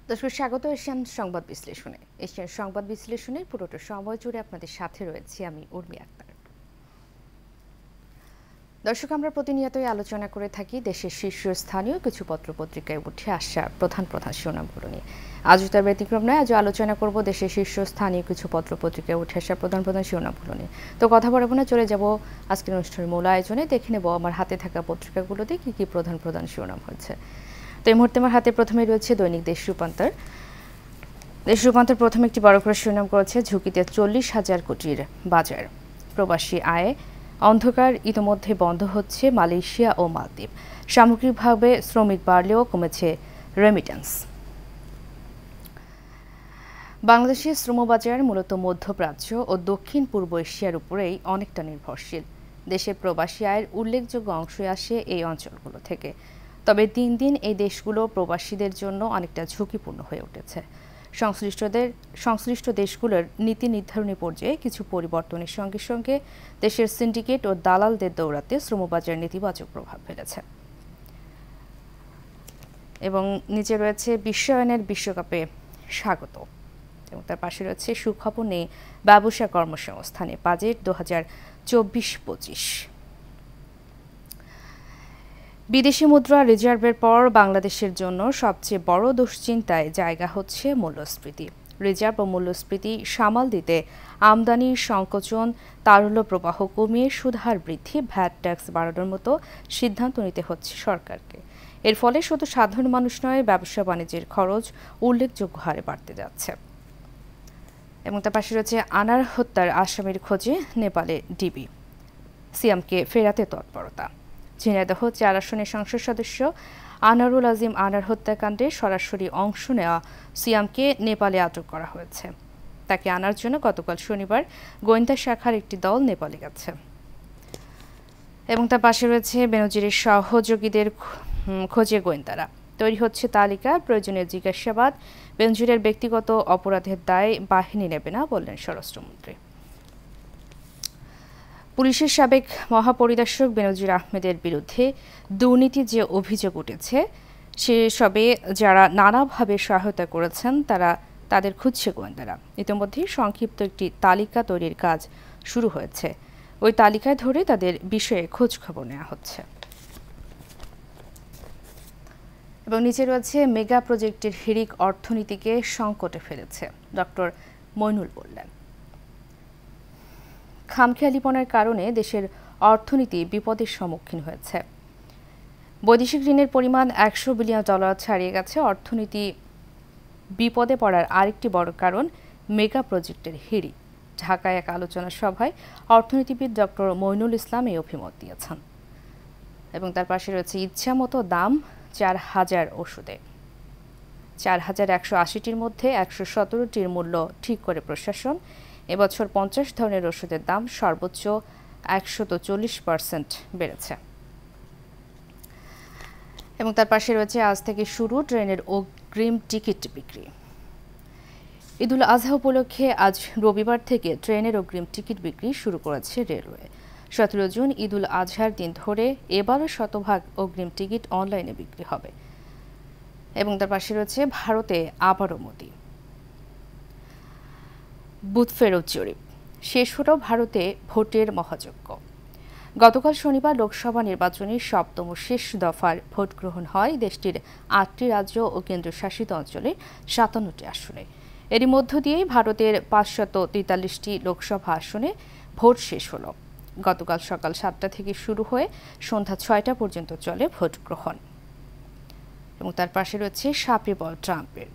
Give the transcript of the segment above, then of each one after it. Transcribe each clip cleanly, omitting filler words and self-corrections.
দর্শক স্বাগত এশিয়ান সংবাদ বিশ্লেষণে। এশিয়ান সংবাদ বিশ্লেষণের পুরোটা সময় জুড়ে আপনাদের সাথে রয়েছি আমি উর্মি আক্তার। দর্শক, আমরা প্রতিনিয়তই আলোচনা করে থাকি দেশের শীর্ষস্থানীয় কিছু পত্রপত্রিকায় উঠে আসা প্রধান শিরোনামগুলো নিয়ে। আজও তার ব্যতিক্রম নয়। আজও আলোচনা করব দেশের শীর্ষস্থানীয় কিছু পত্রপত্রিকায় উঠে আসা প্রধান শিরোনামগুলো নিয়ে। তো কথা বলবো না, চলে যাব আজকের অনুষ্ঠানের মূল আয়োজনে। দেখে নেব আমার হাতে থাকা পত্রিকাগুলোতে কি কি প্রধান শিরোনাম হয়েছে। তো এই মুহূর্তে আমার হাতে প্রথমে রয়েছে দৈনিক দেশ রূপান্তর। দেশ রূপান্তর প্রথমে একটি বড় করে শিরোনাম করেছে, ঝুঁকিতে 40,000 কোটির বাজার, প্রবাসী আয়ে অন্ধকার ইতোমধ্যে বন্ধ হচ্ছে মালয়েশিয়া ও মালদ্বীপ, সামগ্রিকভাবে শ্রমিক বাড়লেও কমেছে রেমিটেন্স। বাংলাদেশের শ্রমবাজার মূলত মধ্যপ্রাচ্য ও দক্ষিণ পূর্ব এশিয়ার উপরেই অনেকটা নির্ভরশীল। দেশের প্রবাসী আয়ের উল্লেখযোগ্য অংশ আসে এই অঞ্চলগুলো থেকে। তবে দিন দিন এই দেশগুলো প্রবাসীদের জন্য অনেকটা ঝুঁকিপূর্ণ হয়ে উঠেছে। সংশ্লিষ্ট দেশগুলোর নীতি নির্ধারণী পর্যায়ে কিছু পরিবর্তনের সঙ্গে সঙ্গে দেশের সিন্ডিকেট ও দালালদের দৌড়াতে শ্রমবাজার নেতিবাচক প্রভাব ফেলেছে। এবং নিচে রয়েছে বিশ্বায়নের বিশ্বকাপে স্বাগত, এবং তার পাশে রয়েছে সুখবর নেই ব্যবসা কর্মসংস্থানে, বাজেট 2024-25। বিদেশি মুদ্রা রিজার্ভের পর বাংলাদেশের জন্য সবচেয়ে বড় দুশ্চিন্তায় জায়গা হচ্ছে মূল্যস্ফীতি। রিজার্ভ ও মূল্যস্ফীতি সামাল দিতে আমদানি সংকোচন, তারল্য প্রবাহ কমিয়ে সুদহার বৃদ্ধি, ভ্যাট ট্যাক্স বাড়ানোর মতো সিদ্ধান্ত নিতে হচ্ছে সরকারকে। এর ফলে শুধু সাধারণ মানুষ নয়, ব্যবসা বাণিজ্যের খরচ উল্লেখযোগ্য হারে বাড়তে যাচ্ছে। এবং তার পাশে রয়েছে আনার হত্যার আসামির খোঁজে নেপালে ডিবি, সিয়ামকে ফেরাতে তৎপরতা। ঝিনাইদহ 4 আসনের সংসদ সদস্য আনারুল আজিম আনার হত্যাকাণ্ডে সরাসরি অংশ নেওয়া সিয়ামকে নেপালে আটক করা হয়েছে। তাকে আনার জন্য গতকাল শনিবার গোয়েন্দা শাখার একটি দল নেপালে গেছে। এবং তার পাশে রয়েছে বেনজিরের সহযোগীদের খোঁজে গোয়েন্দারা, তৈরি হচ্ছে তালিকা, প্রয়োজনীয় জিজ্ঞাসাবাদ, বেনজিরের ব্যক্তিগত অপরাধের দায় বাহিনী নেবে না বললেন স্বরাষ্ট্রমন্ত্রী। পুলিশের সাবেক মহাপরিদর্শক বেনজির আহমেদের বিরুদ্ধে দুর্নীতির যে অভিযোগ উঠেছে সেসবে যারা নানাভাবে সহায়তা করেছেন তাদের খুঁজছে গোয়েন্দারা। ইতিমধ্যে সংক্ষিপ্ত একটি তালিকা তৈরির কাজ শুরু হয়েছে। ওই তালিকায় ধরে তাদের বিষয়ে খোঁজ খবর নেওয়া হচ্ছে। এবং নিচে রয়েছে মেগা প্রজেক্টের হিড়িক অর্থনীতিকে সংকটে ফেলেছে, ডক্টর মইনুল বললেন। খামখেয়ালিপনার কারণে দেশের অর্থনীতি বিপদের সম্মুখীন হয়েছে। বৈদেশিক ঋণের পরিমাণ $100 বিলিয়ন ছাড়িয়ে গেছে। অর্থনীতি বিপদে পড়ার আরেকটি বড় কারণ মেগা প্রজেক্টের হিড়ি। ঢাকায় এক আলোচনা সভায় অর্থনীতিবিদ ডক্টর মইনুল ইসলাম এই অভিমত দিয়েছেন। এবং তার পাশে রয়েছে ইচ্ছা মতো দাম 4,000 ওষুধে। 4,180টির মধ্যে 117টির মূল্য ঠিক করে প্রশাসন। এবছর 50 ধরনের ওষুধের দাম সর্বোচ্চ 140% বেড়েছে। এবং তার পাশে রয়েছে আজ থেকে শুরু ট্রেনের অগ্রিম টিকিট বিক্রি। ঈদুল আজহা উপলক্ষে আজ রবিবার থেকে ট্রেনের অগ্রিম টিকিট বিক্রি শুরু করেছে রেলওয়ে। 17 জুন ঈদুল আজহার দিন ধরে এবারও শতভাগ অগ্রিম টিকিট অনলাইনে বিক্রি হবে। এবং তার পাশে রয়েছে ভারতে আবারও মোদি। বুথ ফেরত জরিপ শেষ হল ভারতে ভোটের মহাযজ্ঞ। গতকাল শনিবার লোকসভা নির্বাচনের 7তম শেষ দফার ভোট গ্রহণ হয় দেশটির 8টি রাজ্য ও কেন্দ্রশাসিত অঞ্চলের 57টি আসনে। এরই মধ্য দিয়েই ভারতের 543টি লোকসভা আসনে ভোট শেষ হল। গতকাল সকাল 7টা থেকে শুরু হয়ে সন্ধ্যা 6টা পর্যন্ত চলে ভোট গ্রহণ। এবং তার পাশে রয়েছে শাপে বল ট্রাম্পের।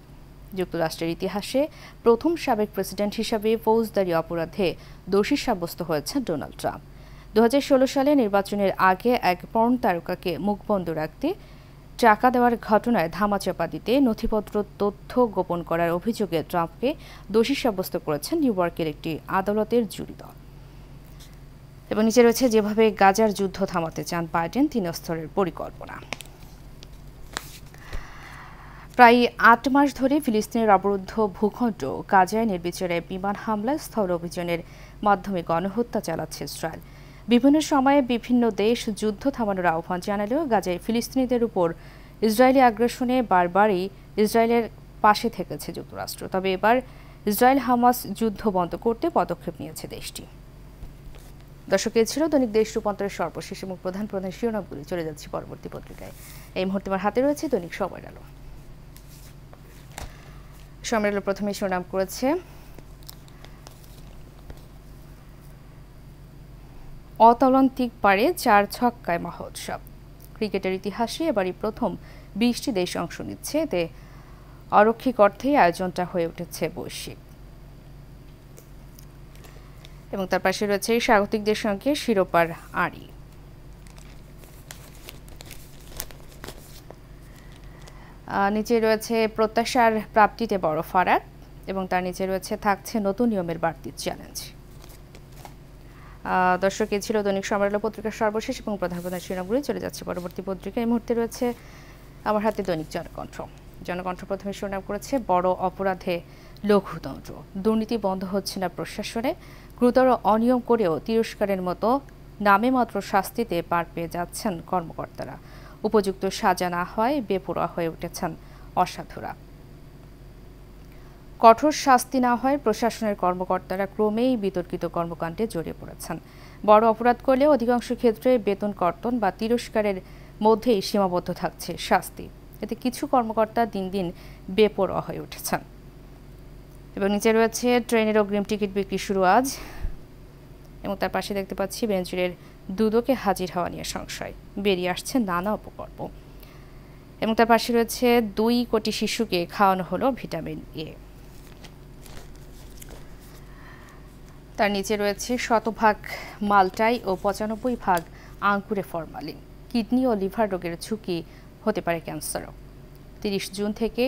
যুক্তরাষ্ট্রের ইতিহাসে প্রথম সাবেক প্রেসিডেন্ট হিসাবে ফৌজদারি অপরাধে দোষী সাব্যস্ত হয়েছে ডোনাল্ড ট্রাম্প। 2016 সালে নির্বাচনের আগে এক পর্ন তারকাকে মুখবন্ধ রাখতে টাকা দেওয়ার ঘটনায় ধামাচাপা দিতে নথিপত্র তথ্য গোপন করার অভিযোগে ট্রাম্পকে দোষী সাব্যস্ত করেছেন নিউ ইয়র্কের একটি আদালতের জুরি দল। এবং নিচে রয়েছে যেভাবে গাজার যুদ্ধ থামাতে চান বাইডেন, 3 স্তরের পরিকল্পনা। প্রায় 8 মাস ধরে ফিলিস্তিনের অবরুদ্ধ ভূখণ্ড গাজায় নির্বিচারে বিমান হামলায় স্থল অভিযানের মাধ্যমে গণহত্যা চালাচ্ছে ইসরায়েল। বিভিন্ন সময়ে বিভিন্ন দেশ যুদ্ধ থামানোর আহ্বান জানালেও গাজায় ফিলিস্তিনিদের উপর ইসরায়েলি আগ্রাসনে বারবারই ইসরায়েলের পাশে থেকেছে যুক্তরাষ্ট্র। তবে এবার ইসরায়েল হামাস যুদ্ধ বন্ধ করতে পদক্ষেপ নিয়েছে দেশটি। দর্শক, এ ছিল দৈনিক দেশ রূপান্তরের সর্বশেষ এবং প্রধান প্রধান শিরোনামগুলি। চলে যাচ্ছি পরবর্তী পত্রিকায়। এই মুহূর্তে আমার হাতে রয়েছে দৈনিক সময়ের আলো। সময়ের আলো প্রথমে শিরোনাম করেছে অতলান্তিক পারে 4 ছক্কায় মহোৎসব। ক্রিকেটের ইতিহাসে এবারই প্রথম 20টি দেশ অংশ নিচ্ছে। এতে অরৈখিক অর্থেই আয়োজনটা হয়ে উঠেছে বৈশ্বিক। এবং তার পাশে রয়েছে স্বাগতিকদের সঙ্গে শিরোপার আড়ি। নিচে রয়েছে প্রত্যাশার প্রাপ্তিতে বড় ফারাক এবং তার নিচে রয়েছে থাকছে নতুন নিয়মের বাড়তি চ্যালেঞ্জ। দর্শক, এ ছিল দৈনিক সময়ের আলো পত্রিকার সর্বশেষ এবং প্রধান প্রধান শিরোনামগুলি। চলে যাচ্ছে পরবর্তী পত্রিকা। এই মুহূর্তে রয়েছে আমার হাতে দৈনিক জনকণ্ঠ। জনকণ্ঠ প্রথমে শিরোনাম করেছে বড় অপরাধে লঘুদণ্ড, দুর্নীতি বন্ধ হচ্ছে না প্রশাসনে, গুরুতর অনিয়ম করেও তিরস্কারের মতো নামে মাত্র শাস্তিতে পার পেয়ে যাচ্ছেন কর্মকর্তারা, উপযুক্ত সাজা না হয় বেপরোয়া হয়ে উঠেছেন অসাধুরা। কঠোর শাস্তি না হয় প্রশাসনের কর্মকর্তারা ক্রমেই বিতর্কিত কর্মকাণ্ডে জড়িয়ে পড়েছেন। বড় অপরাধ করলে অধিকাংশ ক্ষেত্রে বেতন কর্তন বা তিরস্কারের মধ্যেই সীমাবদ্ধ থাকছে শাস্তি। এতে কিছু কর্মকর্তা দিন দিন বেপরোয়া হয়ে উঠেছেন। এবং নিচে রয়েছে ট্রেনের অগ্রিম টিকিট বিক্রি শুরু আজ। এবং তার পাশে দেখতে পাচ্ছি বেনজিরের দুদকে হাজির হওয়া নিয়ে সংশয়, বেরিয়ে আসছে নানা উপকল্প। এবং তার পাশে রয়েছে 2 কোটি শিশুকে খাওয়ানো হলো ভিটামিন এ। তার নিচে রয়েছে 100% মালটাই ও 95% আঙ্গুরে ফরমালিন, কিডনি ও লিভার রোগের ঝুঁকি হতে পারে ক্যান্সারও। 30 জুন থেকে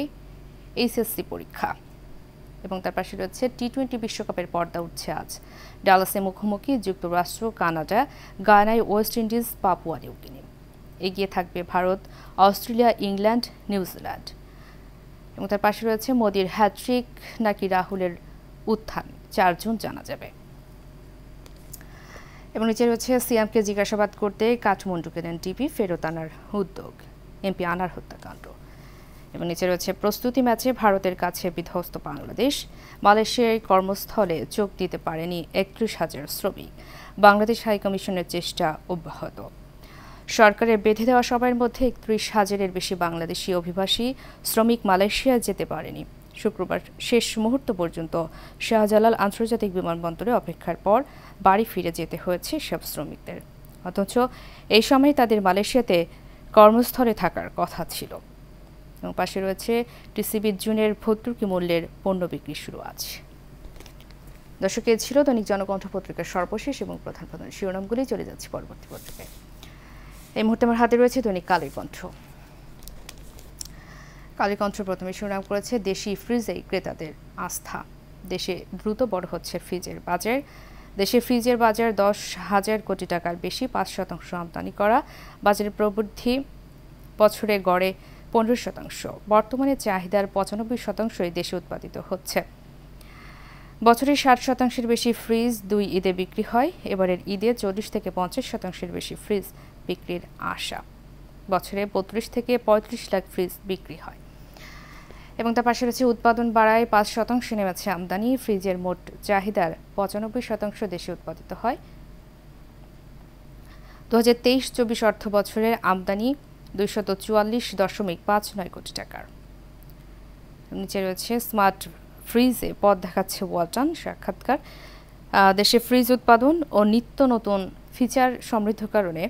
এইচএসসি পরীক্ষা। এবং তার পাশে রয়েছে টি-20 বিশ্বকাপের পর্দা উঠছে আজ। ডালাসে মুখোমুখি যুক্তরাষ্ট্র, কানাডা, গায়ানায় ওয়েস্ট ইন্ডিজ, পাপুয়া নিউগিনি। এগিয়ে থাকবে ভারত, অস্ট্রেলিয়া, ইংল্যান্ড, নিউজিল্যান্ড। এবং তার পাশে রয়েছে মোদির হ্যাট্রিক নাকি রাহুলের উত্থান, 4 জুন জানা যাবে। এবং নিচে রয়েছে সিএমকে জিজ্ঞাসাবাদ করতে কাঠমান্ডুকে দেন টিপি, ফেরত আনার উদ্যোগ, এমপি আনার হত্যাকাণ্ড। এবং নিচে রয়েছে প্রস্তুতি ম্যাচে ভারতের কাছে বিধ্বস্ত বাংলাদেশ, মালয়েশিয়ায় কর্মস্থলে যোগ দিতে পারেনি 31,000 শ্রমিক, বাংলাদেশ হাইকমিশনের চেষ্টা অব্যাহত। সরকারের বেঁধে দেওয়া সময়ের মধ্যে 31,000-এর বেশি বাংলাদেশি অভিবাসী শ্রমিক মালয়েশিয়ায় যেতে পারেনি। শুক্রবার শেষ মুহূর্ত পর্যন্ত শাহজালাল আন্তর্জাতিক বিমানবন্দরে অপেক্ষার পর বাড়ি ফিরে যেতে হয়েছে সব শ্রমিকদের। অথচ এই সময় তাদের মালয়েশিয়াতে কর্মস্থলে থাকার কথা ছিল। এবং পাশে রয়েছে টিসিবির জুনের ভর্তুকি মূল্যের পণ্য বিক্রি শুরু আজ। দর্শক, এ ছিল দৈনিক জনকণ্ঠ পত্রিকার সর্বশেষ এবং প্রধান প্রধান শিরোনামগুলি। চলে যাচ্ছে পরবর্তী পত্রিকায়। এই মুহূর্তে আমার হাতে রয়েছে দৈনিক কালের কণ্ঠ। কালের কণ্ঠ প্রথমে শিরোনাম করেছে দেশি ফ্রিজেই ক্রেতাদের আস্থা, দেশে দ্রুত বড় হচ্ছে ফ্রিজের বাজার। দেশে ফ্রিজের বাজার 10,000 কোটি টাকার বেশি, 5% আমদানি করা। বাজারের প্রবৃদ্ধি বছরে গড়ে 15%। বর্তমানে চাহিদার 95%ই দেশে উৎপাদিত হচ্ছে। বছরে 60%-এর বেশি ফ্রিজ 2 ঈদে বিক্রি হয়। এবারের ঈদে 40 থেকে 50%-এর বেশি ফ্রিজ বিক্রির আশা। বছরে 32 থেকে 35 লাখ ফ্রিজ বিক্রি হয়। এবং তার পাশে রয়েছে উৎপাদন বাড়ায় 5% নেমেছে আমদানি। ফ্রিজের মোট চাহিদার 95% দেশে উৎপাদিত হয়। 2023-24 অর্থ বছরের আমদানি 244.59 কোটি টাকার। নিচে রয়েছে স্মার্ট ফ্রিজে পথ দেখাচ্ছে ওয়ালটন। সাক্ষাৎকার, দেশে ফ্রিজ উৎপাদন ও নিত্য নতুন ফিচার সমৃদ্ধকরণে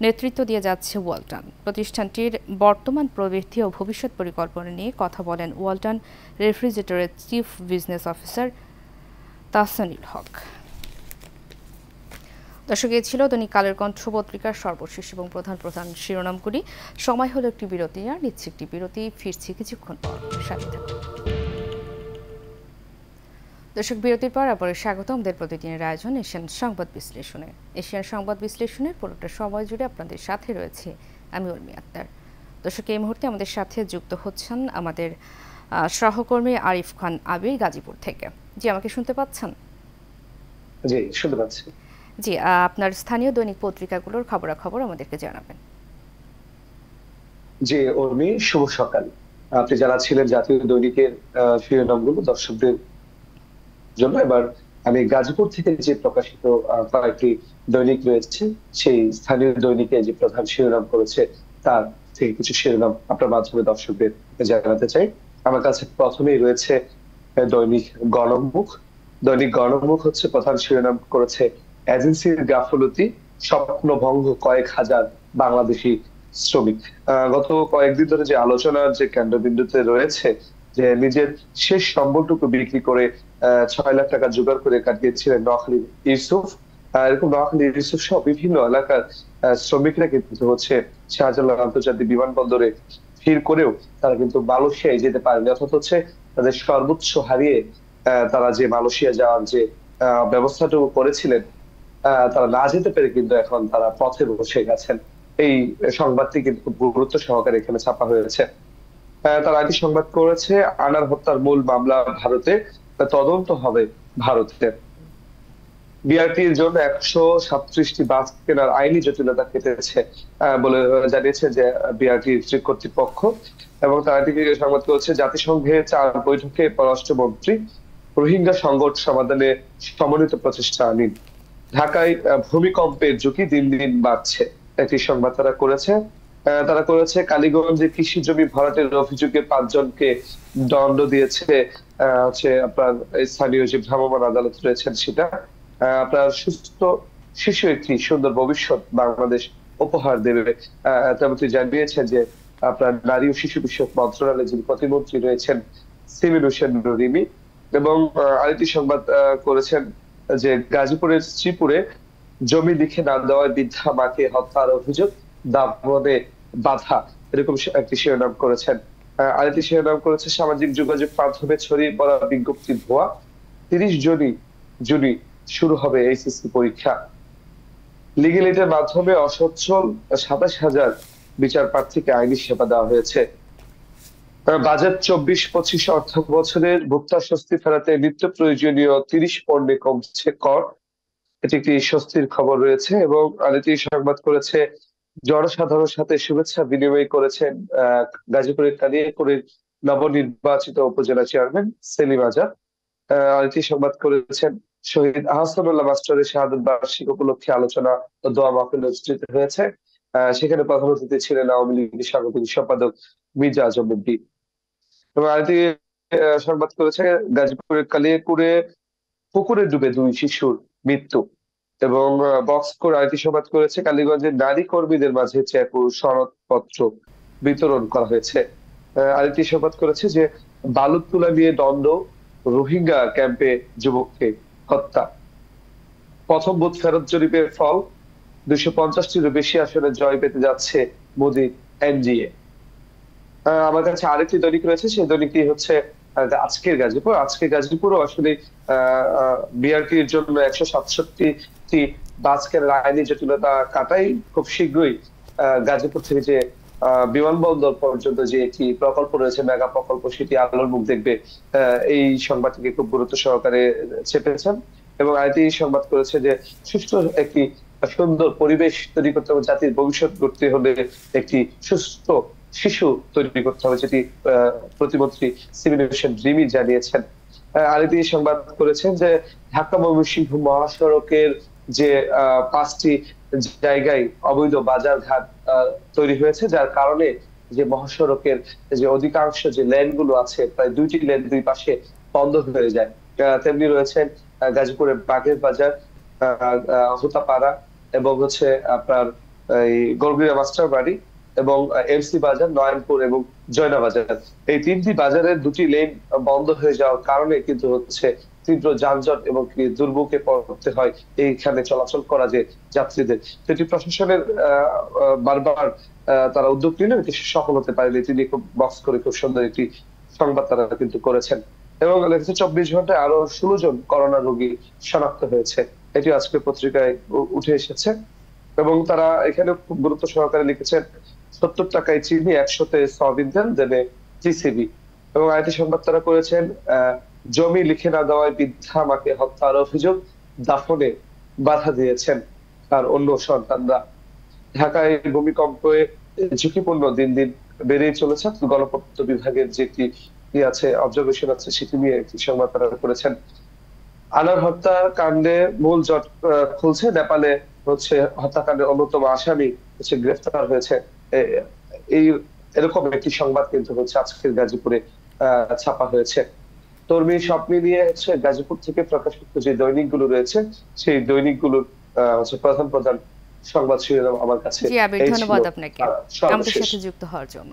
নেতৃত্ব দিয়ে যাচ্ছে ওয়ালটন। প্রতিষ্ঠানটির বর্তমান প্রবৃদ্ধি ও ভবিষ্যৎ পরিকল্পনা নিয়ে কথা বলেন ওয়ালটন রেফ্রিজারেটরের চিফ বিজনেস অফিসার তাহসানুল হক। দর্শক, এ ছিল দৈনিক কালের কণ্ঠ পত্রিকার সর্বশেষ এবং প্রধান প্রধান শিরোনামগুলি। সময় হলো একটি বিরতি, আর নিচ্ছে একটি বিরতি, ফিরছি কিছুক্ষণ পর, সাথে থাকুন। দর্শক, বিরতির পর আবার স্বাগত আমাদের প্রতিদিনের আয়োজন এশিয়ান সংবাদ বিশ্লেষণে। এশিয়ান সংবাদ বিশ্লেষণের পুরোটা সময় জুড়ে আপনাদের সাথে রয়েছে আমি উর্মি আক্তার। দর্শক, এই মুহূর্তে আমাদের সাথে যুক্ত হচ্ছেন আমাদের সহকর্মী আরিফ খান আবির গাজীপুর থেকে। জি, আমাকে শুনতে পাচ্ছেন? জি, শুনতে পাচ্ছি। জি, আপনার স্থানীয় দৈনিক পত্রিকাগুলোর খবরাখবর আমাদেরকে জানাবেন। জি উর্মি, শুভ সকাল। আপনি জানাচ্ছিলেন জাতীয় দৈনিকের শিরোনামগুলো দর্শকদের জন্য। এবার আমি গাজীপুর থেকে যে প্রকাশিত কয়েকটি দৈনিক রয়েছে, সেই স্থানীয় দৈনিকে যে প্রধান শিরোনাম করেছে তার থেকে কিছু শিরোনাম আপনার মাধ্যমে দর্শকদের জানাতে চাই। আমার কাছে প্রথমেই রয়েছে দৈনিক গণমুখ। দৈনিক গণমুখ হচ্ছে প্রধান শিরোনাম করেছে এজেন্সির গাফলতি, স্বপ্নভঙ্গ কয়েক হাজার বাংলাদেশি শ্রমিক। গত কয়েকদিন ধরে যে আলোচনার যে কেন্দ্রবিন্দুতে রয়েছে যে নিজের শেষ সম্বলটুকু বিক্রি করে 6 লাখ টাকা জোগাড় করে কাটিয়েছিলেন নোয়াখালীর ইউসুফ। এরকম নোয়াখালীর ইউসুফ সহ বিভিন্ন এলাকার শ্রমিকরা কিন্তু হচ্ছে শাহজালাল আন্তর্জাতিক বিমানবন্দরে ভিড় করেও তারা কিন্তু মালয়েশিয়ায় যেতে পারেনি, অর্থাৎ হচ্ছে তাদের সর্বোচ্চ হারিয়ে তারা যে মালয়েশিয়া যাওয়ার যে ব্যবস্থাটুকু করেছিলেন, তারা না যেতে পেরে কিন্তু এখন তারা পথে বসে গেছেন। এই সংবাদটি কিন্তু খুব গুরুত্ব সহকারে এখানে ছাপা হয়েছে। তারা একটি সংবাদ করেছে আনার হত্যার মূল মামলা ভারতে, তদন্ত হবে ভারতে। বিআরটির জন্য 137টি বাস কেনার আইনি জটিলতা কেটেছে বলে জানিয়েছে যে বিআরটির কর্তৃপক্ষ। এবং তারা এটি সংবাদ করেছে জাতিসংঘে 4 বৈঠকে পররাষ্ট্রমন্ত্রী রোহিঙ্গা সংকট সমাধানে সমন্বিত প্রচেষ্টা আনিন। ঢাকায় ভূমিকম্পের ঝুঁকি দিন দিন বাড়ছে, একটি সংবাদ তারা করেছে। তারা করেছে কালীগঞ্জে কৃষি জমি ভরাটের অভিযোগে 5 জনকে দণ্ড দিয়েছে হচ্ছে আপনার স্থানীয় যে ভ্রাম্যমাণ আদালত রয়েছেন সেটা। আপনার সুস্থ শিশু একটি সুন্দর ভবিষ্যৎ বাংলাদেশ উপহার দেবে তেমনটি জানিয়েছেন যে আপনার নারী ও শিশু বিষয়ক মন্ত্রণালয়ের যিনি প্রতিমন্ত্রী রয়েছেন সিমিন হোসেন রিমি। এবং আরেকটি সংবাদ করেছেন যে গাজীপুরের শ্রীপুরে জমি লিখে না দেওয়ায় বৃদ্ধা মাকে হত্যার অভিযোগ, দাবনে বাধা, এরকম একটি শিরোনাম করেছেন। আরেকটি শিরোনাম করেছে সামাজিক যোগাযোগ মাধ্যমে ছড়িয়ে পড়া বিজ্ঞপ্তির ভুয়া, 30 জুন শুরু হবে এইচএসসি পরীক্ষা। লিগ্যাল এইডের মাধ্যমে অসচ্ছল 27,000 বিচার প্রার্থীকে আইনি সেবা দেওয়া হয়েছে। বাজেট 24-25 অর্থ বছরের ভোক্তা স্বস্তি ফেরাতে নিত্য প্রয়োজনীয় 30 পণ্যে কমছে কর, এটি একটি স্বস্তির খবর রয়েছে। এবং আরেকটি সংবাদ করেছে জনসাধারণের সাথে শুভেচ্ছা বিনিময় করেছেন গাজীপুরের কালিয়াকৈরের নবনির্বাচিত উপজেলা চেয়ারম্যান সেলিম আজাদ। আরেকটি সংবাদ করেছেন শহীদ আহসানুল্লাহ মাস্টারের শাহাদত বার্ষিকী উপলক্ষে আলোচনা ও দোয়া মাহফিল অনুষ্ঠিত হয়েছে। সেখানে প্রধান অতিথি ছিলেন আওয়ামী লীগের সাংগঠনিক সম্পাদক মির্জা আজম উদ্দিন। এবং আরেকটি সংবাদ করেছে গাজীপুরের কালিয়াকৈরে পুকুরে ডুবে 2 শিশুর মৃত্যু। এবং বক্সকোর আরেকটি সংবাদ করেছে কালীগঞ্জের নারী কর্মীদের মাঝে চেক ও সনদপত্র বিতরণ করা হয়েছে। আরেকটি সংবাদ করেছে যে বালু তোলা নিয়ে দ্বন্দ্ব, রোহিঙ্গা ক্যাম্পে যুবককে হত্যা। প্রথম বুথ ফেরত জরিপের ফল, 250টিরও বেশি আসনে জয় পেতে যাচ্ছে মোদী এনডিএ। আমার কাছে আরেকটি দৈনিক রয়েছে, সেই দৈনিকটি হচ্ছে আজকের গাজীপুরও আসলে বিআরটির জন্য 167টি বাস কেনার আইনি জটিলতা কাটাই খুব শীঘ্রই গাজীপুর থেকে যে বিমানবন্দর পর্যন্ত যে একটি প্রকল্প রয়েছে, মেগা প্রকল্প, সেটি আলোর মুখ দেখবে। এই সংবাদটিকে খুব গুরুত্ব সহকারে চেপেছেন। এবং আরেকটি সংবাদ করেছে যে সুষ্ঠু একটি সুন্দর পরিবেশ তৈরি করতে হবে, জাতির ভবিষ্যৎ গড়তে হলে একটি সুস্থ শিশু তৈরি করতে হবে, যেটি প্রতিমন্ত্রী সিমিন হোসেন রিমি জানিয়েছেন। আরেকটি সংবাদ করেছেন যে ঢাকা ময়মনসিংহ মহাসড়কের যে 5টি জায়গায় অবৈধ বাজার ঘাট তৈরি হয়েছে, যার কারণে যে মহাসড়কের যে অধিকাংশ যে লেন গুলো আছে, প্রায় 2টি লেন 2 পাশে বন্ধ হয়ে যায়। তেমনি রয়েছেন গাজীপুরের বাগের বাজার, হোতাপাড়া এবং হচ্ছে আপনার এই গোলগিরা মাস্টার বাড়ি এবং এমসি বাজার, নয়নপুর এবং জয়না বাজার। এই 3টি বাজারের 2টি লেন বন্ধ হয়ে যাওয়ার কারণে কিন্তু হচ্ছে তীব্র যানজট এবং দুর্ভোগে পড়তে হয় এইখানে চলাচল করা যে যাত্রীদের। সেটি প্রশাসনের বারবার তারা উদ্যোগ নিলেও এটি সফল হতে পারেনি। তিনি খুব বক্স করে খুব সুন্দর একটি সংবাদ তারা কিন্তু করেছেন। এবং লেগেছে 24 ঘন্টায় আরো 16 জন করোনা রোগী শনাক্ত হয়েছে, এটি আজকে পত্রিকায় উঠে এসেছে। এবং তারা এখানে খুব গুরুত্ব সহকারে লিখেছেন 70 টাকায় চিনি, 100-তে সয়াবিন তেল দেবে টিসিবি। এবং আরেকটি সংবাদ তারা করেছেন জমি লিখে না দেওয়ায় বৃদ্ধা মাকে হত্যার অভিযোগ, দাফনে বাধা দিয়েছেন তার অন্য সন্তানরা। ঢাকায় ভূমিকম্পে ঝুঁকিপূর্ণ দিন দিন বেড়েই চলেছে। গণপূর্ত বিভাগের যে একটি আছে অবজারভেশন আছে, সেটি নিয়ে একটি সংবাদ তারা করেছেন। আনার হত্যাকাণ্ডে মূল জট খুলছে। নেপালে হচ্ছে হত্যাকাণ্ডের অন্যতম আসামি হচ্ছে গ্রেফতার হয়েছে। এই এরকম একটি সংবাদ কিন্তু হচ্ছে আজকের গাজীপুরে ছাপা হয়েছে। তরমির স্বপ্ন নিয়ে হচ্ছে গাজীপুর থেকে প্রকাশিত যে দৈনিকগুলো রয়েছে, সেই দৈনিকগুলোর হচ্ছে প্রধান প্রধান সংবাদ শিরোনাম আমার কাছে জি আবির, এই ছিল ধন্যবাদ আপনাকে আমাদের সর্বশেষ। সাথে যুক্ত হওয়ার জন্য।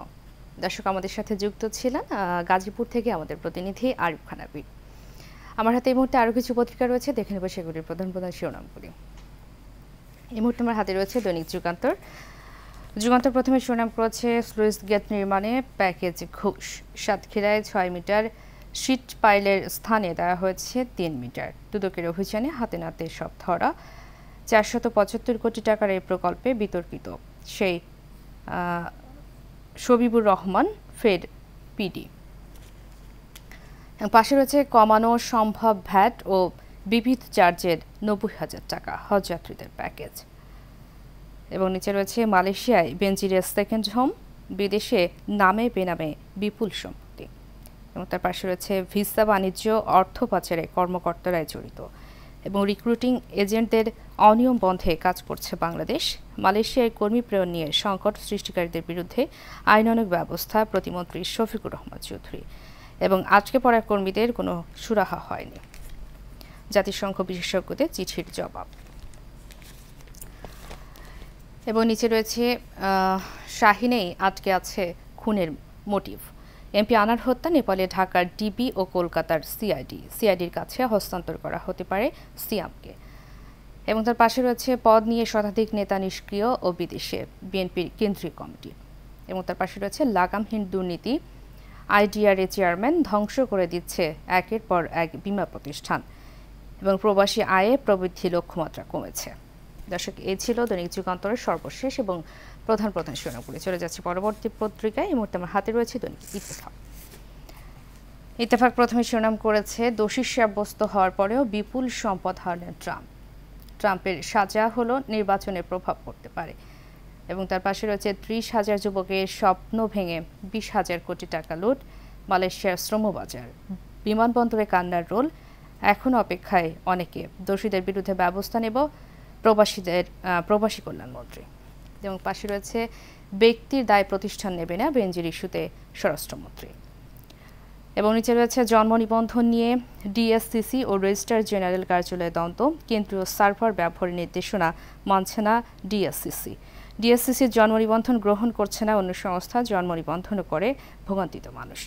দর্শক, আমাদের সাথে যুক্ত ছিলেন গাজীপুর থেকে আমাদের প্রতিনিধি আরিফ খান আবির। আমার হাতে এই মুহূর্তে আরো কিছু পত্রিকা রয়েছে, দেখে নেব সেগুলির প্রধান প্রধান শিরোনামগুলি। এই মুহূর্তে আমার হাতে রয়েছে দৈনিক যুগান্তর। যুগান্তর প্রথমে শিরোনাম করেছে স্লুইস গেট নির্মাণে প্যাকেজ ঘুষ, সাতক্ষীরায় 6 মিটার শিট পাইলের স্থানে দেওয়া হয়েছে 3 মিটার। দুদকের অভিযানে হাতে নাতে সব ধরা। 475 কোটি টাকার এই প্রকল্পে বিতর্কিত সেই শবিবুর রহমান ফের পিডি। পাশে রয়েছে কমানো সম্ভব ভ্যাট ও বিবিধ চার্জের 90,000 টাকা হজযাত্রীদের প্যাকেজ। এবং নিচে রয়েছে মালয়েশিয়ায় বেনজিরের সেকেন্ড হোম, বিদেশে নামে বেনামে বিপুল সম্পত্তি। এবং তার পাশে রয়েছে ভিসা বাণিজ্য অর্থ পাচারে কর্মকর্তারাই জড়িত এবং রিক্রুটিং এজেন্টদের অনিয়ম বন্ধে কাজ করছে বাংলাদেশ। মালয়েশিয়ায় কর্মী প্রেরণ নিয়ে সংকট সৃষ্টিকারীদের বিরুদ্ধে আইনানুগ ব্যবস্থা প্রতিমন্ত্রী শফিকুর রহমান চৌধুরী। এবং আজকে পড়া কর্মীদের কোনো সুরাহা হয়নি। জাতিসংঘ বিশেষজ্ঞদের চিঠির জবাব। এবং নিচে রয়েছে শাহিনেই আটকে আছে খুনের মোটিভ। এমপি আনার হত্যা নেপালে ঢাকার ডিবি ও কলকাতার সিআইডির কাছে হস্তান্তর করা হতে পারে সিয়ামকে। এবং তার পাশে রয়েছে পদ নিয়ে শতাধিক নেতা নিষ্ক্রিয় ও বিদেশে, বিএনপির কেন্দ্রীয় কমিটি। এবং তার পাশে রয়েছে লাগামহীন দুর্নীতি, আইডিআরএ চেয়ারম্যান ধ্বংস করে দিচ্ছে একের পর এক বীমা প্রতিষ্ঠান। এবং প্রবাসী আয়ে প্রবৃদ্ধি লক্ষ্যমাত্রা কমেছে। দর্শক, এই ছিল দৈনিক যুগান্তরের সর্বশেষ এবং প্রধান প্রধান শিরোনামগুলি। চলে যাচ্ছে পরবর্তী পত্রিকায়। এই মুহূর্তে আমার হাতে রয়েছে দৈনিক ইত্তেফাক। ইত্তেফাক প্রথমে শিরোনাম করেছে দোষী সাব্যস্ত হওয়ার পরেও বিপুল সম্পদ হারালেন ট্রাম্পের সাজা হলো নির্বাচনে প্রভাব পড়তে পারে। এবং তার পাশে রয়েছে 30,000 যুবকের স্বপ্ন ভেঙে 20,000 কোটি টাকা লুট, মালয়েশিয়ার শ্রমবাজার, বিমানবন্দরে কান্নার রোল, এখন অপেক্ষায় অনেকে, দোষীদের বিরুদ্ধে ব্যবস্থা নেব প্রবাসী কল্যাণ মন্ত্রী। এবং পাশে রয়েছে ব্যক্তির দায় প্রতিষ্ঠান নেবে না বেনজির ইস্যুতে স্বরাষ্ট্রমন্ত্রী। এবং নিচে রয়েছে জন্ম নিবন্ধন নিয়ে ডিএসসিসি ও রেজিস্ট্রার জেনারেল কার্যালয়ে দ্বন্দ্ব, কেন্দ্রীয় সার্ভার ব্যবহারের নির্দেশনা মানছে না ডিএসসিসির জন্ম নিবন্ধন গ্রহণ করছে না অন্য সংস্থা, জন্ম নিবন্ধনও করে ভোগান্তিত মানুষ।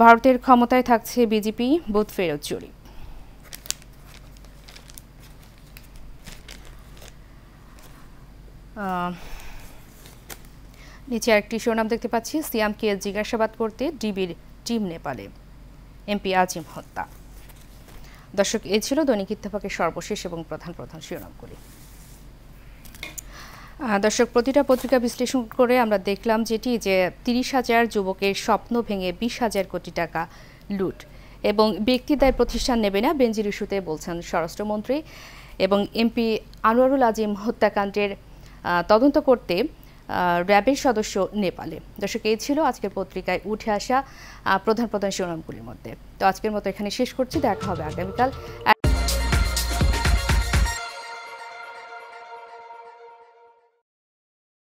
ভারতের ক্ষমতায় থাকছে বিজেপি, বুথ ফেরত জরিপ। নিচে আরেকটি শিরোনাম দেখতে পাচ্ছি, সিয়ামকে জিজ্ঞাসাবাদ করতে ডিবির টিম নেপালে, এমপি আজিম হত্যা। দর্শক, এই ছিল দৈনিক ইত্তেফাকের সর্বশেষ এবং প্রধান প্রধান শিরোনামগুলি। দর্শক, প্রতিটা পত্রিকা বিশ্লেষণ করে আমরা দেখলাম যেটি যে 30,000 যুবকের স্বপ্ন ভেঙে 20,000 কোটি টাকা লুট এবং ব্যক্তি দায় প্রতিষ্ঠান নেবে না বেনজির ইস্যুতে বলছেন স্বরাষ্ট্রমন্ত্রী। এবং এমপি আনোয়ারুল আজিম হত্যাকাণ্ডের তদন্ত করতে র্যাবের সদস্য নেপালে। দর্শক, এই ছিল আজকের পত্রিকায় উঠে আসা প্রধান প্রধান শিরোনামগুলির মধ্যে। তো আজকের মতো এখানে শেষ করছি, দেখা হবে আগামীকাল।